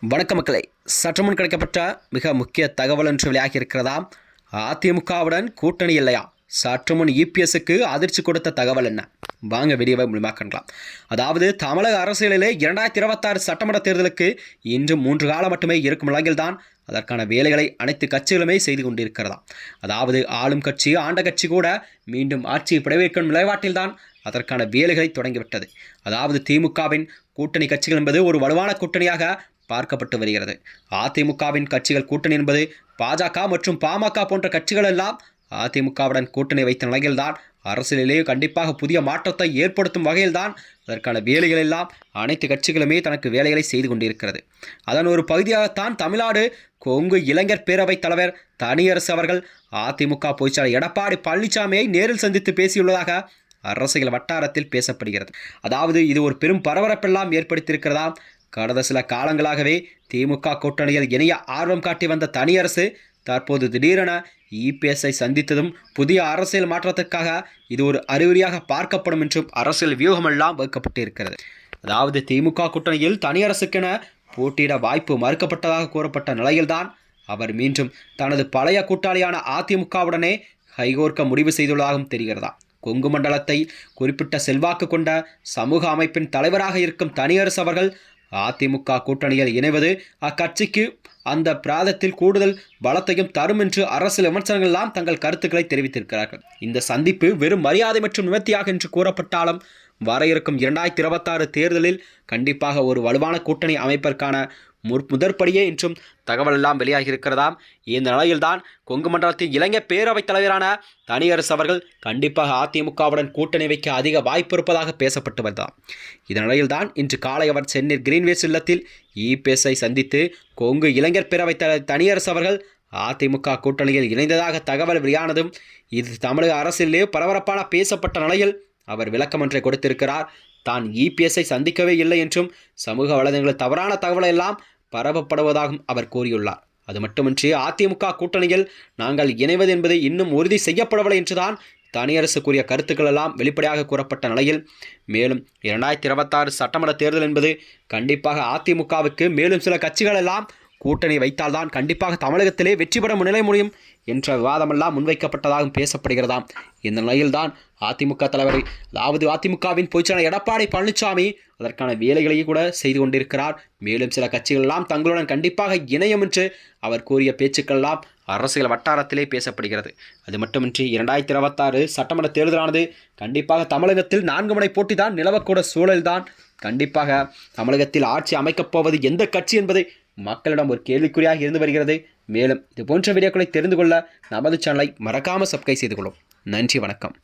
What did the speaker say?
வணக்க மக்களை, சற்றுமுன் கிடைக்கப்பட்ட மிக முக்கிய தகவல் என்று வெளியாகி இருக்கிறதா? அதிமுகவுடன் கூட்டணி இல்லையா? சற்றுமுன் இபிஎஸ்க்கு அதிர்ச்சி கொடுத்த தகவல் என்ன? வாங்க வீடியோவை முழுமையாக்கலாம். அதாவது தமிழக அரசியலிலே 2026 சட்டமன்ற தேர்தலுக்கு இன்று 3 காலம் மட்டுமே இருக்கும் நிலையில்தான் அதற்கான வேலைகளை அனைத்து கட்சிகளுமே செய்து கொண்டிருக்கிறதா. அதாவது ஆளும் கட்சி, ஆண்ட கட்சி கூட மீண்டும் ஆட்சியை பிடிவைக்கும் நிலைப்பாட்டில்தான் அதற்கான வேலைகளை தொடங்கிவிட்டது. அதாவது திமுகவின் கூட்டணி கட்சிகள் என்பது ஒரு வலுவான கூட்டணியாக பார்க்கப்பட்டு வருகிறது. அதிமுகவின் கட்சிகள் கூட்டணி என்பது பாஜக மற்றும் பாமக போன்ற கட்சிகள் எல்லாம் அதிமுகவுடன் கூட்டணி வைத்த நிலையில்தான் அரசியலிலேயே கண்டிப்பாக புதிய மாற்றத்தை ஏற்படுத்தும் வகையில்தான் அதற்கான வேலைகள் எல்லாம் அனைத்து கட்சிகளுமே தனக்கு வேலைகளை செய்து கொண்டிருக்கிறது. அதன் ஒரு பகுதியாகத்தான் தமிழ்நாடு கொங்கு இளைஞர் பேரவைத் தலைவர் தனியரசு அவர்கள் அதிமுக பொதுச்செயலாளர் எடப்பாடி பழனிசாமியை நேரில் சந்தித்து பேசியுள்ளதாக அரசியல் வட்டாரத்தில் பேசப்படுகிறது. அதாவது இது ஒரு பெரும் பரபரப்பெல்லாம் ஏற்படுத்தியிருக்கிறதா. கடந்த சில காலங்களாகவே திமுக கூட்டணியில் இணைய ஆர்வம் காட்டி வந்த தனியரசு தற்போது திடீரென இபிஎஸ்ஐ சந்தித்ததும் புதிய அரசியல் மாற்றத்திற்காக இது ஒரு அறிகுறியாக பார்க்கப்படும் என்றும் அரசியல் வியூகமெல்லாம் வகுக்கப்பட்டிருக்கிறது. அதாவது திமுக கூட்டணியில் தனியரசுக்கென போட்டியிட வாய்ப்பு மறுக்கப்பட்டதாக கூறப்பட்ட நிலையில்தான் அவர் மீண்டும் தனது பழைய கூட்டாளியான அதிமுகவுடனே கைகோர்க்க முடிவு செய்துள்ளதாகவும் தெரிகிறதா. கொங்கு மண்டலத்தை குறிப்பிட்ட செல்வாக்கு கொண்ட சமூக அமைப்பின் தலைவராக இருக்கும் தனியரசு அவர்கள் அதிமுக கூட்டணியில் இணைவது அக்கட்சிக்கு அந்த பிராதத்தில் கூடுதல் பலத்தையும் தரும் என்று அரசியல் விமர்சனங்கள் எல்லாம் தங்கள் கருத்துக்களை தெரிவித்திருக்கிறார்கள். இந்த சந்திப்பு வெறும் மரியாதை மற்றும் நிவர்த்தியாக என்று கூறப்பட்டாலும் வர இருக்கும் 2026 தேர்தலில் கண்டிப்பாக ஒரு வலுவான கூட்டணி அமைப்பதற்கான முதற்படியே என்றும் தகவல் எல்லாம் வெளியாகி இருக்கிறதாம். இந்த நிலையில்தான் கொங்கு மண்டலத்தின் இளைஞர் பேரவைத் தலைவரான தனியரசு அவர்கள் கண்டிப்பாக அதிமுகவுடன் கூட்டணி வைக்க அதிக வாய்ப்பு இருப்பதாக பேசப்பட்டு வந்தார். இந்த நிலையில்தான் இன்று காலை அவர் சென்னை கிரீன்வேஸ் இல்லத்தில் இபிஎஸ்ஐ சந்தித்து கொங்கு இளைஞர் பேரவைத் தலைவர் தனியரசு அவர்கள் அதிமுக கூட்டணியில் இணைந்ததாக தகவல் வெளியானதும் இது தமிழக அரசியலிலே பரபரப்பான பேசப்பட்ட நிலையில் அவர் விளக்கம் ஒன்றை கொடுத்திருக்கிறார். தான் இபிஎஸ்ஐ சந்திக்கவே இல்லை என்றும் சமூக வலைதளங்களில் தவறான தகவலை எல்லாம் பரப்பப்படுவதாகவும் அவர் கூறியுள்ளார். அது மட்டுமின்றி அதிமுக கூட்டணியில் நாங்கள் இணைவது என்பது இன்னும் உறுதி செய்யப்படவில்லை என்றுதான் தனியரசு கூறிய கருத்துக்கள் எல்லாம் வெளிப்படையாக கூறப்பட்ட நிலையில் மேலும் 2026 சட்டமன்ற தேர்தல் என்பது கண்டிப்பாக அதிமுகவுக்கு மேலும் சில கட்சிகள் எல்லாம் கூட்டணி வைத்தால்தான் கண்டிப்பாக தமிழகத்திலே வெற்றி பெற முன்னிலை முடியும் என்ற விவாதமெல்லாம் முன்வைக்கப்பட்டதாகவும் பேசப்படுகிறதாம். இந்த நிலையில்தான் அதிமுக தலைவரை, அதாவது அதிமுகவின் பொதுச்செயலாளர் எடப்பாடி பழனிசாமி அதற்கான வேலைகளையும் கூட செய்து கொண்டிருக்கிறார். மேலும் சில கட்சிகள் எல்லாம் தங்களுடன் கண்டிப்பாக இணையும் என்று அவர் கூறிய பேச்சுக்கள் எல்லாம் அரசியல் வட்டாரத்திலே பேசப்படுகிறது. அது மட்டுமின்றி 2026 சட்டமன்ற தேர்தலானது கண்டிப்பாக தமிழகத்தில் 4 முனை போட்டி தான் நிலவக்கூட சூழல்தான் கண்டிப்பாக தமிழகத்தில் ஆட்சி அமைக்கப் போவது எந்த கட்சி என்பதை மக்களிடம் ஒரு கேள்விக்குறியாக இருந்து வருகிறது. மேலும் இது போன்ற வீடியோக்களை தெரிந்து கொள்ள நமது சேனலை மறக்காமல் சப்ஸ்கிரைப் செய்து கொள்ளும். நன்றி, வணக்கம்.